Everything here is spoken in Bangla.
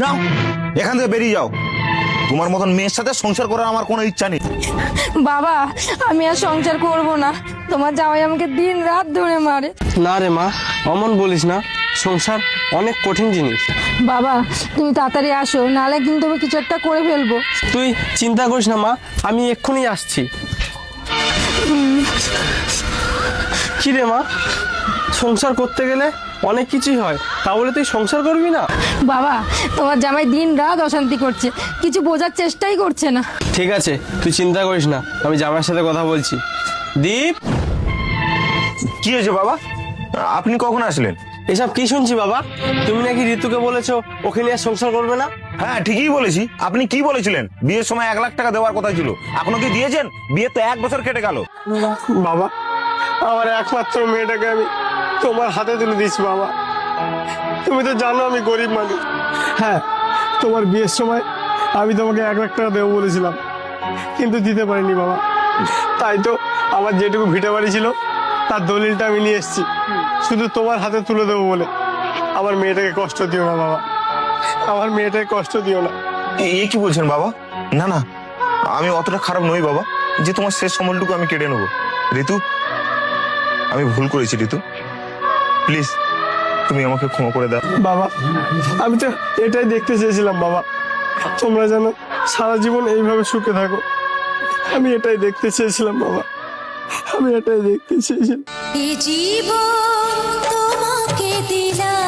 যাও, এখান থেকে বেরিয়ে যাও। তোমার মতন মেয়ের সাথে সংসার করার আমার কোনো ইচ্ছা নেই। বাবা, আমি আর সংসার করব না। তোমার জামাই আমাকে দিন রাত ধরে মারে। না রে মা, অমন বলিস না। সংসার অনেক কঠিন জিনিস। বাবা, তুমি তাড়াতাড়ি আসো, নাহলে কিন্তু আমি কিছু একটা করে ফেলবো। তুই চিন্তা করিস না মা, আমি এক্ষুনি আসছি। কি রে মা, সংসার করতে গেলে অনেক কিছুই হয়, তাহলে তুই সংসার করবি না? বাবা, তোমার জামাই দিন রাত অশান্তি করছে, কিছু বোঝার চেষ্টাই করছে না। ঠিক আছে, তুই চিন্তা করিস না, আমি জামাইয়ের সাথে কথা বলছি। দীপ, কি হয়েছে বাবা? আপনি কখন আসলেন? এসব কি শুনছি বাবা? তুমি নাকি ঋতুকে বলেছো ওকে নিয়ে আর সংসার করবে না? হ্যাঁ, ঠিকই বলেছি। আপনি কি বলেছিলেন? বিয়ের সময় 1 লাখ টাকা দেওয়ার কথা ছিল, এখনো কি দিয়েছেন? বিয়ে তো 1 বছর কেটে গেল। বাবা, আমার একমাত্র মেয়েটাকে আমি তোমার হাতে তুলে দিচ্ছি বাবা। তুমি তো জানো আমি গরিব মানুষ। হ্যাঁ, তোমার বিয়ের সময় আমি তোমাকে 1 লাখ টাকা দেবো বলেছিলাম, কিন্তু দিতে পারিনি বাবা। তাই তো আমার যেটুকু ভিটে বাড়ি ছিল তার দলিলটা আমি নিয়ে এসেছি, শুধু তোমার হাতে তুলে দেবো বলে। আমার মেয়েটাকে কষ্ট দিও না বাবা, আমার মেয়েটাকে কষ্ট দিও না। এ কি বলছেন বাবা? না না, আমি অতটা খারাপ নই বাবা যে তোমার শেষ সম্বলটুকু আমি কেড়ে নেবো। ঋতু, আমি ভুল করেছি ঋতু, প্লিজ তুমি আমাকে ক্ষমা করে দাও। বাবা, আমি তো এটাই দেখতে চেয়েছিলাম বাবা, তোমরা যেন সারা জীবন এইভাবে সুখে থাকো। আমি এটাই দেখতে চেয়েছিলাম বাবা, আমি এটাই দেখতে চেয়েছিলাম। জীবন তোমাকে দিলাম।